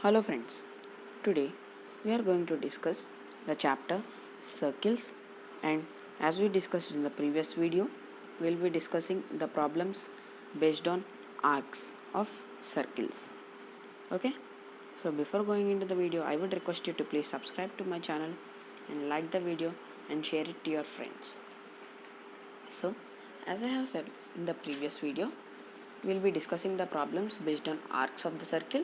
Hello friends, today we are going to discuss the chapter circles, and as we discussed in the previous video, we will be discussing the problems based on arcs of circles. Okay, so before going into the video, I would request you to please subscribe to my channel and like the video and share it to your friends. So as I have said in the previous video, we will be discussing the problems based on arcs of the circle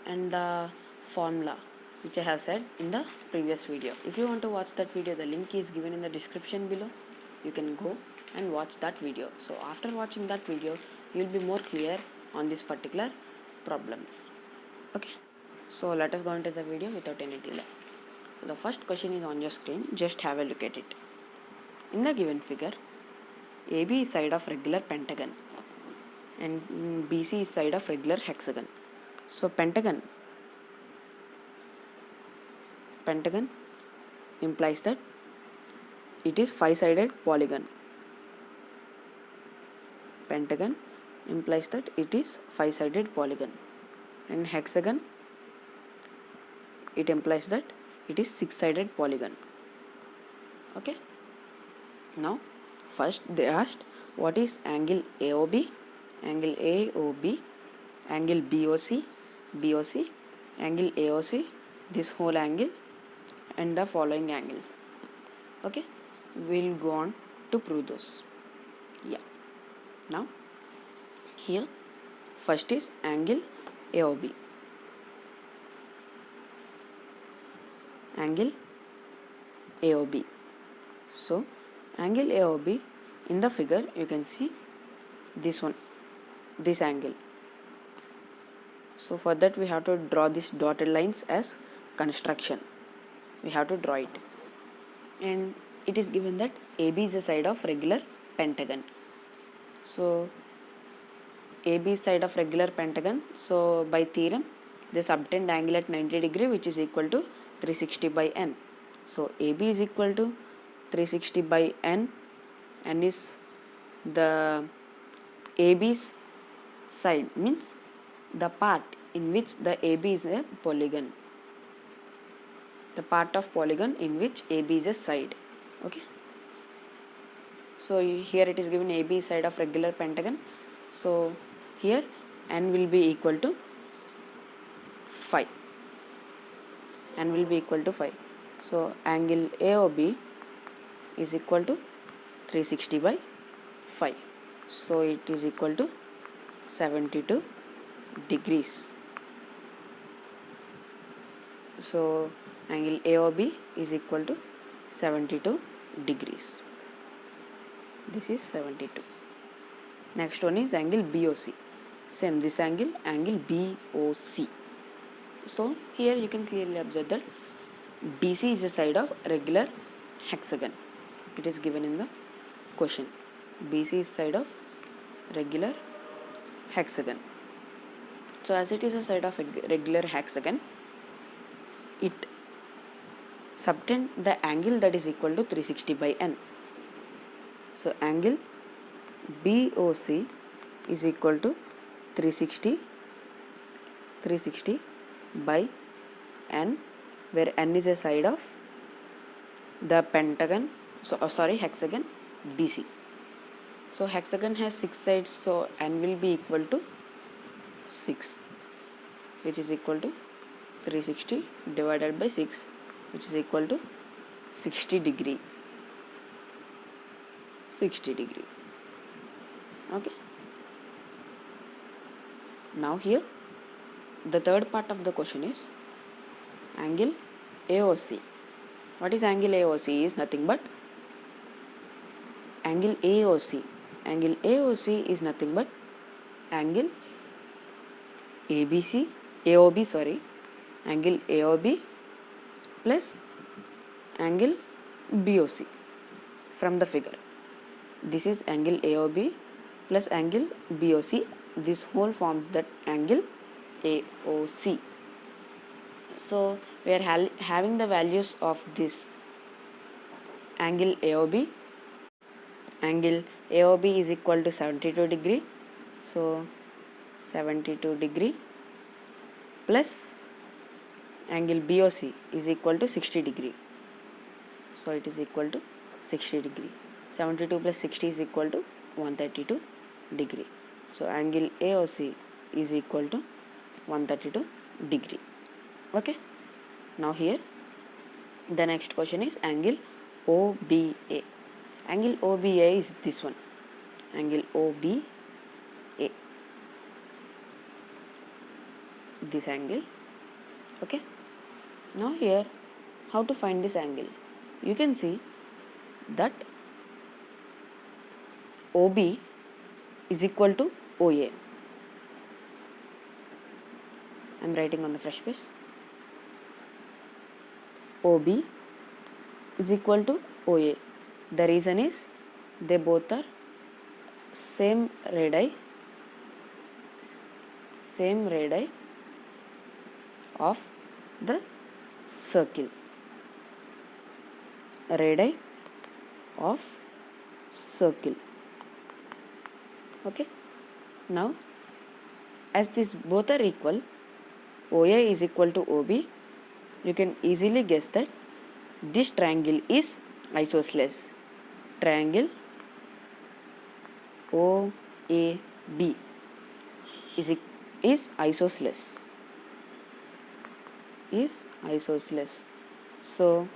and the formula which I have said in the previous video. If you want to watch that video, the link is given in the description below. You can go and watch that video. So after watching that video, you will be more clear on this particular problems. Okay, so let us go into the video without any delay. So the first question is on your screen. Just have a look at it. In the given figure, AB is side of regular pentagon and BC is side of regular hexagon. So pentagon implies that it is five-sided polygon. Pentagon implies that it is five-sided polygon, and hexagon, it implies that it is six-sided polygon. Okay, now first they asked what is angle AOB, angle AOB, angle BOC, angle AOC, this whole angle and the following angles. Okay, we'll go on to prove those. Yeah, now here first is angle AOB. Angle AOB. So angle AOB, in the figure you can see this one, this angle. So for that we have to draw these dotted lines as construction. We have to draw it, and it is given that AB is the side of regular pentagon. So AB is side of regular pentagon. So by theorem, they subtend angle at 90 degree, which is equal to 360 by n. So AB is equal to 360 by n. N is the AB's side, means the part in which the AB is a polygon. The part of polygon in which AB is a side. Okay, so here it is given AB side of regular pentagon. So here n will be equal to 5. N will be equal to 5. So angle AOB is equal to 360 by 5. So it is equal to 72 degrees. So angle AOB is equal to 72 degrees. This is 72. Next one is angle BOC. Same this angle BOC. So here you can clearly observe that BC is the side of regular hexagon. It is given in the question. BC is side of regular hexagon. So as it is a side of regular hexagon, it subtend the angle that is equal to 360 by n. So angle BOC is equal to 360 by n, where n is a side of the pentagon, hexagon BC. So hexagon has 6 sides, so n will be equal to 6, which is equal to 360 divided by 6, which is equal to 60 degree. 60 degree. Okay, now here the third part of the question is angle AOC. What is angle AOC? Is nothing but angle AOC. Angle AOC is nothing but angle AOB, angle AOB plus angle BOC from the figure. This is angle AOB plus angle BOC. This whole forms that angle AOC. So we are having the values of this angle AOB. Angle AOB is equal to 72 degree. So 72 degree plus angle BOC is equal to 60 degree. So it is equal to 60 degree. 72 plus 60 is equal to 132 degree. So angle AOC is equal to 132 degree. Okay. Now here the next question is angle OBA. Angle OBA is this one. Angle OBA. This angle. Okay. Now here how to find this angle? You can see that OB is equal to OA. I am writing on the fresh page. OB is equal to OA. The reason is they both are same radii of the circle. Radii of circle. Okay. Now as these both are equal, OA is equal to OB, you can easily guess that this triangle is isosceles. Triangle OAB is isosceles. So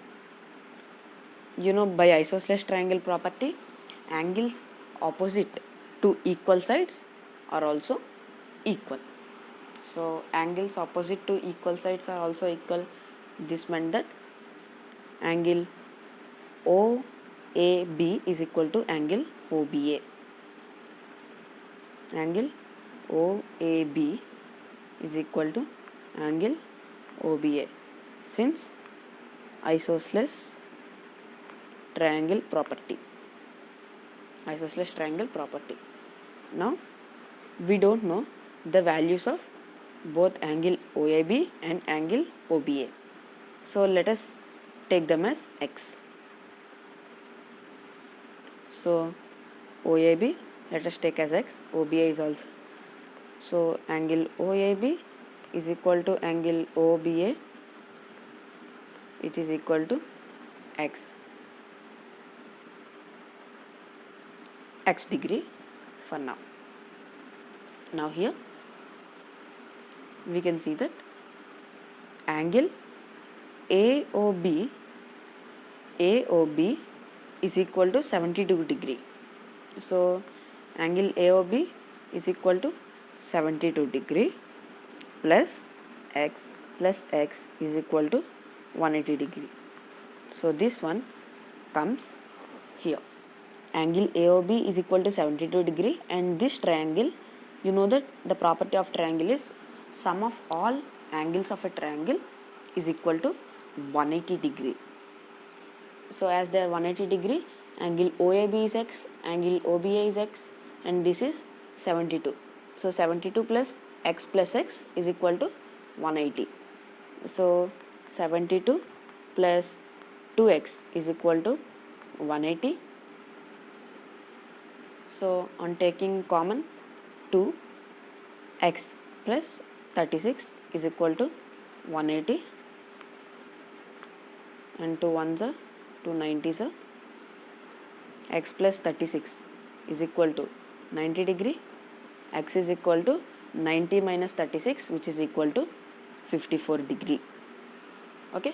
you know, by isosceles triangle property, angles opposite to equal sides are also equal. So angles opposite to equal sides are also equal. This meant that angle OAB is equal to angle OBA. Angle OAB is equal to angle OBA since isosceles triangle property. Isosceles triangle property. Now we don't know the values of both angle OAB and angle OBA. So let us take them as x. So OAB let us take as x, OBA is also. So angle OAB is equal to angle OBA, which is equal to x degree for now. Now here we can see that angle AOB is equal to 72 degree. So angle AOB is equal to 72 degree plus x is equal to 180 degree. So this one comes here. Angle AOB is equal to 72 degree, and this triangle, you know that the property of triangle is sum of all angles of a triangle is equal to 180 degree. So as they are 180 degree, angle OAB is x, angle OBA is x, and this is 72. So 72 plus x is equal to 180. So 72 plus 2x is equal to 180. So on taking common 2, x plus 36 is equal to 180, and 2 1s are 2 90s are, x plus 36 is equal to 90 degree, x is equal to 90 minus 36, which is equal to 54 degree. Okay,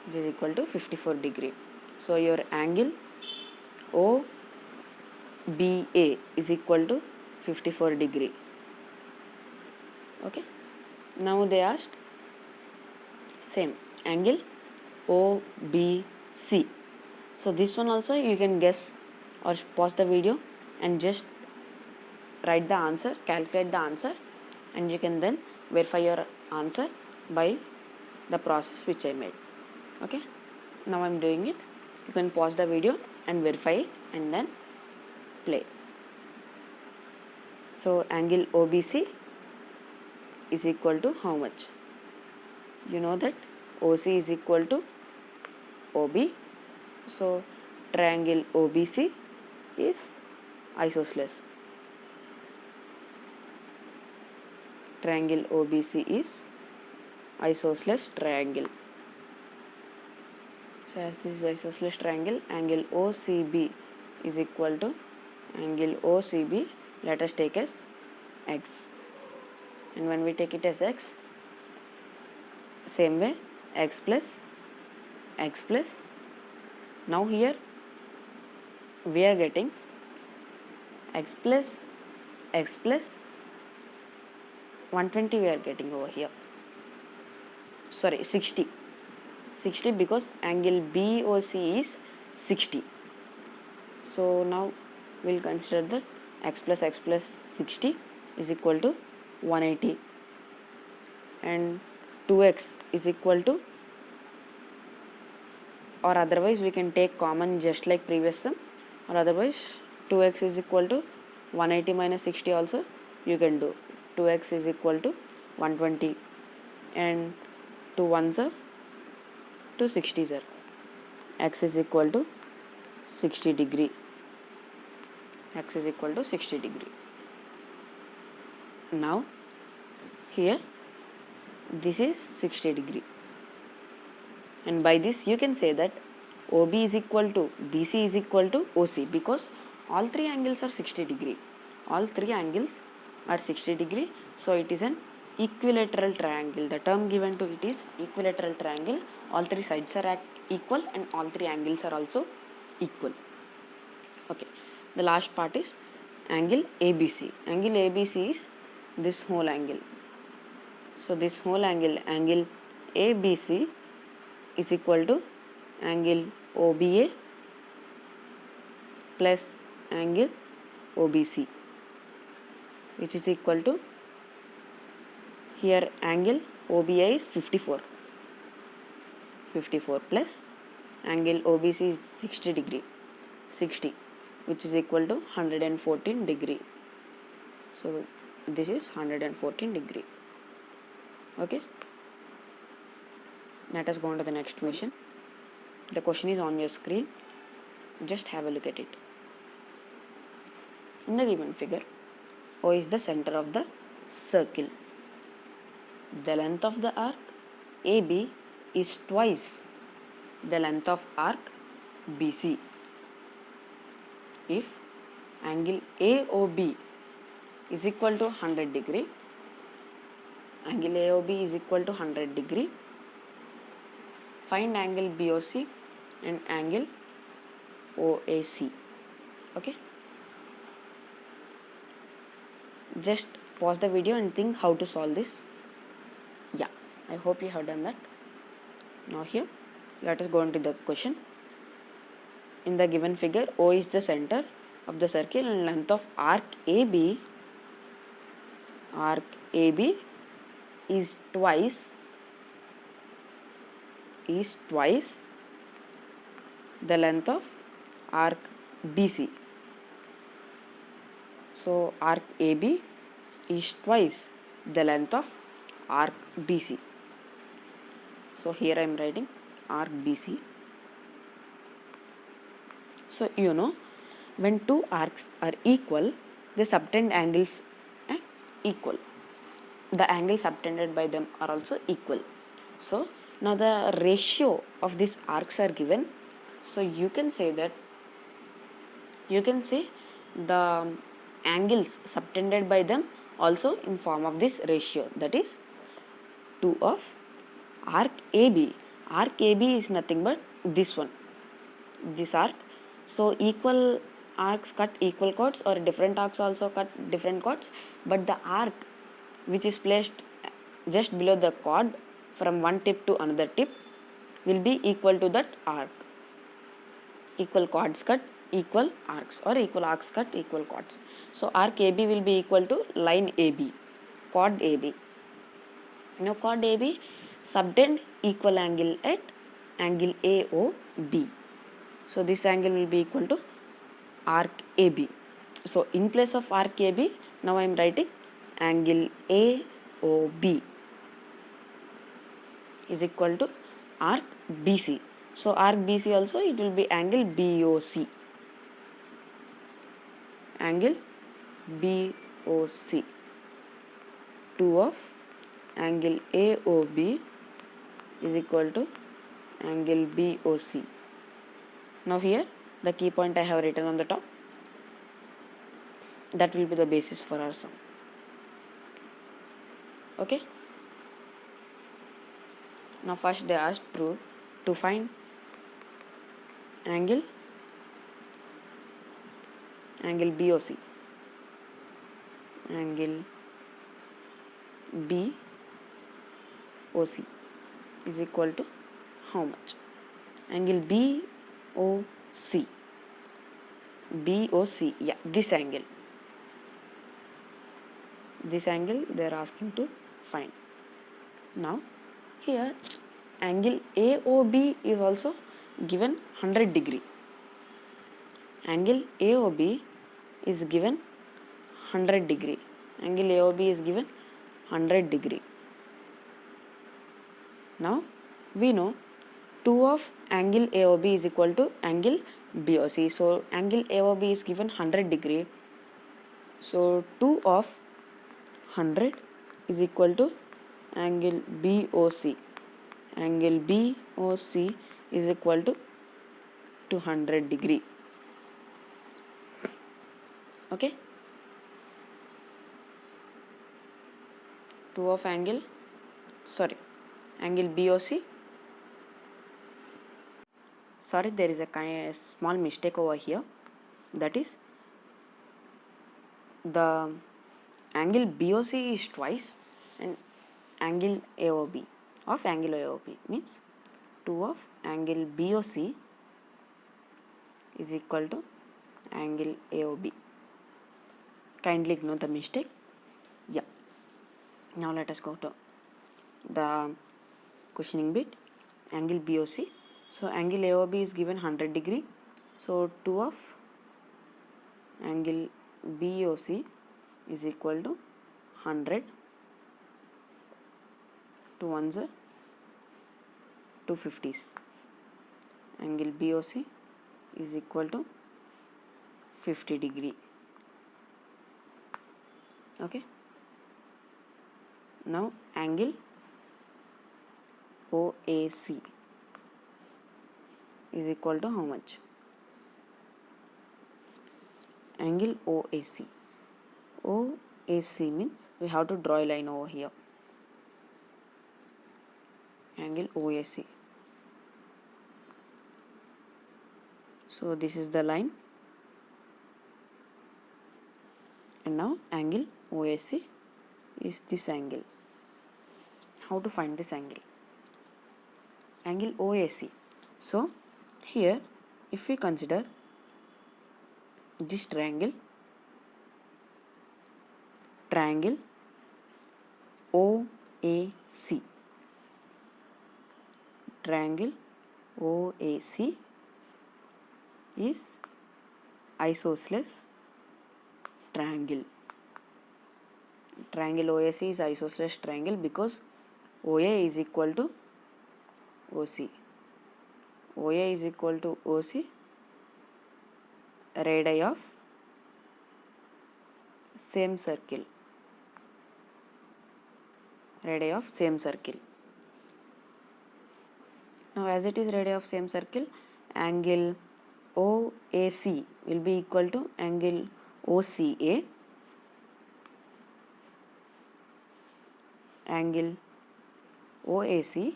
this is equal to 54 degree. So your angle OBA is equal to 54 degree. Okay, now they asked same angle OBC. So this one also you can guess or pause the video and just write the answer, calculate the answer, and you can then verify your answer by the process which I made. Okay, now I am doing it. You can pause the video and verify it and then play. So angle OBC is equal to how much? You know that OC is equal to OB. So triangle OBC is isosceles. Triangle OBC is isosceles triangle. So as this is isosceles triangle, angle OCB is equal to angle OCB, let us take as x, and when we take it as x, same way x plus, now here we are getting x plus 120 we are getting over here, sorry 60 because angle BOC is 60. So now we'll consider that x plus 60 is equal to 180, and 2x is equal to, or otherwise we can take common just like previous sum, or otherwise 2x is equal to 180 minus 60 also you can do. 2x is equal to 120, and 2 1s are 260s are, x is equal to 60 degree, x is equal to 60 degree. Now here this is 60 degree, and by this you can say that OB is equal to BC is equal to OC, because all three angles are 60 degree, all three angles are 60 degree, so it is an equilateral triangle. The term given to it is equilateral triangle. All three sides are equal and all three angles are also equal. Okay, the last part is angle ABC. Angle ABC is this whole angle. So this whole angle, angle ABC is equal to angle OBA plus angle OBC, which is equal to, here angle OBA is 54 plus angle OBC is 60, which is equal to 114 degree. So this is 114 degree. Okay, let us go on to the next question. The question is on your screen, just have a look at it. In the given figure, O is the center of the circle. The length of the arc AB is twice the length of arc BC. If angle AOB is equal to 100 degree, angle AOB is equal to 100 degree, find angle BOC and angle OAC. Okay, just pause the video and think how to solve this. Yeah, I hope you have done that. Now here let us go into the question. In the given figure, O is the center of the circle and length of arc AB is twice the length of arc BC. So arc AB is twice the length of arc BC. So here I am writing arc BC. So you know, when two arcs are equal, the subtend angles are equal. The angles subtended by them are also equal. So now the ratio of these arcs are given. So you can say that, the angles subtended by them also in form of this ratio, that is 2 of arc AB. Arc AB is nothing but this one, this arc. So equal arcs cut equal chords, or different arcs also cut different chords, but the arc which is placed just below the chord from one tip to another tip will be equal to that arc. Equal chords cut equal arcs, or equal arcs cut equal chords. So arc AB will be equal to line AB, chord AB. Now chord AB subtend equal angle at angle AOB. So this angle will be equal to arc AB. So in place of arc AB, now I am writing angle AOB is equal to arc BC. So arc BC also it will be angle BOC. Angle BOC. 2 of angle AOB is equal to angle BOC. Now here the key point I have written on the top, that will be the basis for our sum. Okay. Now first they asked to find angle BOC. Angle BOC is equal to how much? Angle BOC, yeah, this angle they are asking to find. Now here angle AOB is also given 100 degree. Angle AOB is given 100 degree. Angle AOB is given 100 degree. Now we know 2 of angle AOB is equal to angle BOC. So angle AOB is given 100 degree. So 2 of 100 is equal to angle BOC. Angle BOC is equal to 200 degree. Okay. 2 of angle BOC. Sorry, there is a small mistake over here. That is, the angle BOC is twice and angle AOB of angle AOB means 2 of angle BOC is equal to angle AOB. Kindly ignore the mistake. Yeah. Now let us go to the questioning bit. Angle BOC. So angle AOB is given 100 degree. So 2 of angle BOC is equal to 100. 2 ones are 250s. Angle BOC is equal to 50 degree. Okay. Now angle OAC is equal to how much? Angle OAC. OAC means we have to draw a line over here. Angle OAC. So this is the line. And now angle OAC is this angle. How to find this angle? Angle OAC. So here if we consider this triangle OAC. Triangle OAC is isosceles triangle. Triangle OAC is isosceles triangle because OA is equal to OC. OA is equal to OC, radii of same circle. Radii of same circle. Now as it is radii of same circle, angle OAC will be equal to angle OCA. Angle OAC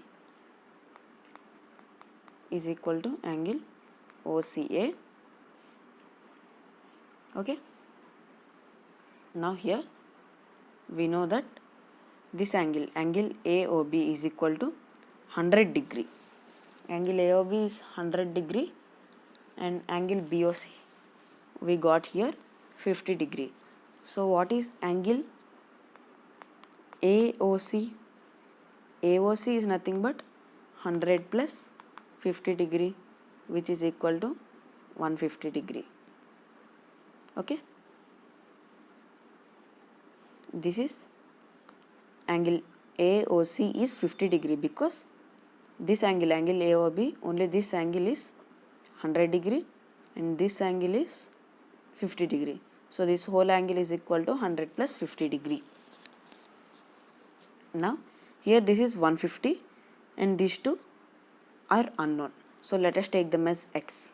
is equal to angle OCA. Okay. Now here we know that this angle AOB is equal to 100 degree. Angle AOB is 100 degree and angle BOC we got here 50 degree. So what is angle AOC? AOC is nothing but 100 plus 50 degree, which is equal to 150 degree. Okay. This is angle AOC is 50 degree because this angle AOB, only this angle is 100 degree and this angle is 50 degree. So this whole angle is equal to 100 plus 50 degree. Now Here this is 150 and these two are unknown. So let us take them as x.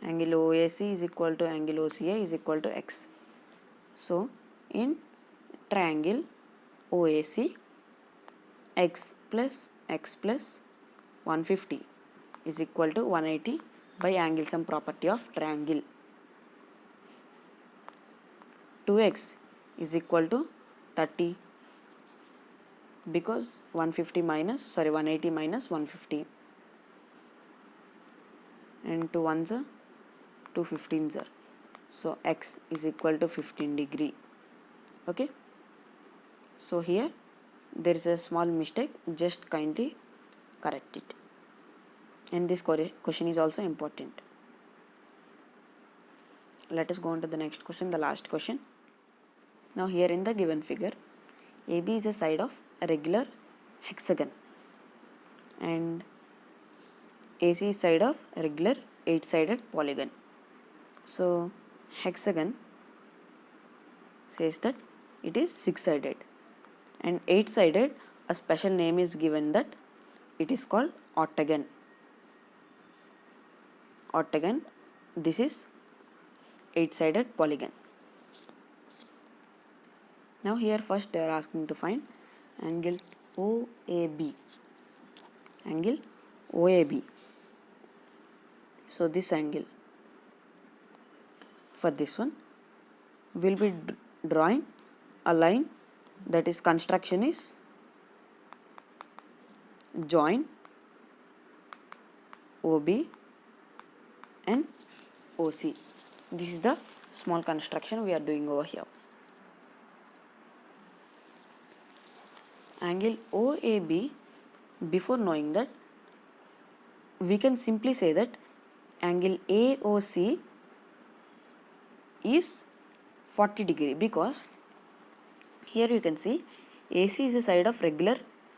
Angle OAC is equal to angle OCA is equal to x. So in triangle OAC, x plus 150 is equal to 180 by angle sum property of triangle. 2x is equal to 30 because 180 minus 150, and 2 ones are 2 15s are. So x is equal to 15 degree. Okay. So here there is a small mistake, just kindly correct it. And this question is also important. Let us go on to the next question, the last question. Now here in the given figure, AB is the side of a regular hexagon and AC is side of a regular 8-sided polygon. So hexagon says that it is 6-sided, and 8-sided, a special name is given that it is called octagon. Octagon, this is 8-sided polygon. Now here first they are asking to find angle OAB. Angle OAB. So this angle, for this one we will be drawing a line, that is construction is join OB and OC. This is the small construction we are doing over here. Angle OAB, before knowing that, we can simply say that angle AOC is 40 degree, because here you can see AC is a side of regular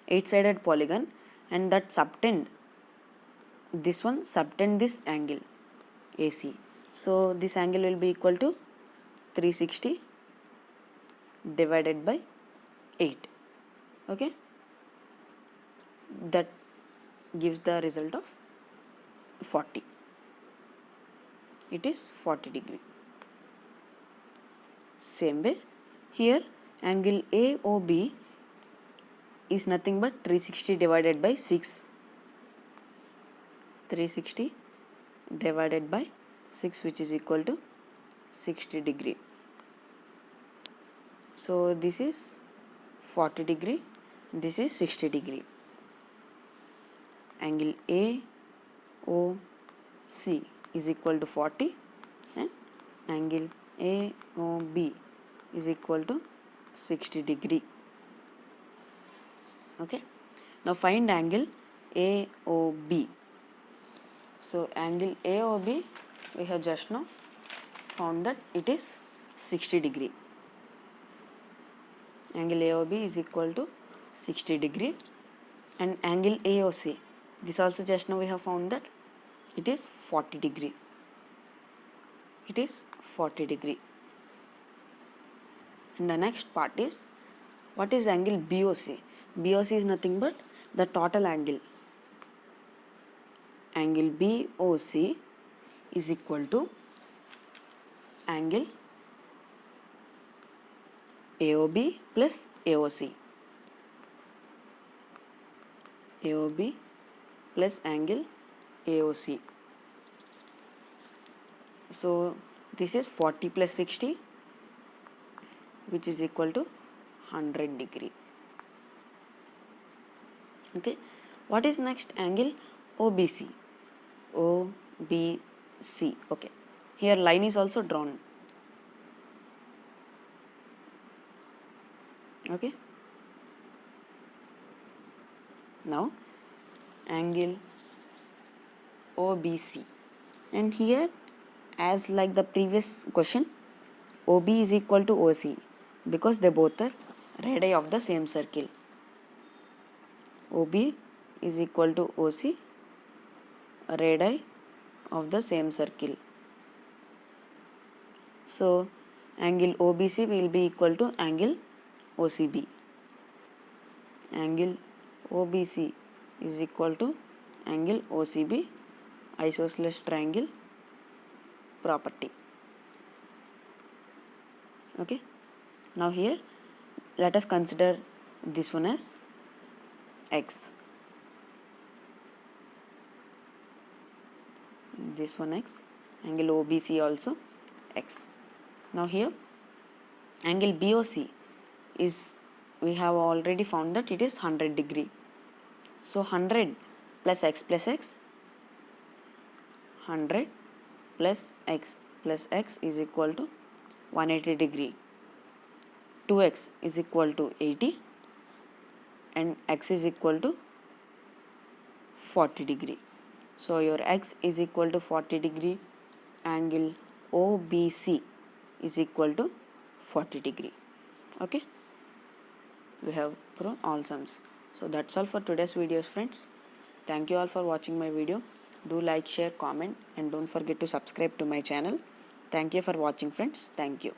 8-sided polygon, and that subtend, this one subtend this angle AC. So this angle will be equal to 360 divided by 8. Okay, that gives the result of 40. It is 40 degree. Same way here angle AOB is nothing but 360 divided by 6. 360 divided by 6, which is equal to 60 degree. So this is 40 degree, this is 60 degree. Angle AOC is equal to 40 and angle AOB is equal to 60 degree. Okay. Now find angle AOB. So angle AOB, we have just now found that it is 60 degree. Angle AOB is equal to 60 degree, and angle AOC, this also just now we have found that it is 40 degree. It is 40 degree. And the next part is, what is angle BOC? BOC is nothing but the total angle. Angle BOC is equal to angle AOB plus AOC. AOB plus angle AOC. So this is 40 plus 60, which is equal to 100 degree. Okay. What is next? Angle OBC. OBC. Okay. Here line is also drawn. Okay. Now angle OBC, and here as like the previous question, OB is equal to OC because they both are radii of the same circle. OB is equal to OC, radii of the same circle. So angle OBC will be equal to angle OCB. Angle OBC is equal to angle OCB, isosceles triangle property. Okay. Now here let us consider this one as X. This one X. Angle OBC also X. Now here angle BOC is, we have already found that it is 100 degree. So 100 plus X plus X, 100 plus X is equal to 180 degree. 2X is equal to 80 and X is equal to 40 degree. So your X is equal to 40 degree, angle OBC is equal to 40 degree. Okay, we have proven all sums. So that's all for today's videos, friends. Thank you all for watching my video. Do like, share, comment, and don't forget to subscribe to my channel. Thank you for watching, friends. Thank you.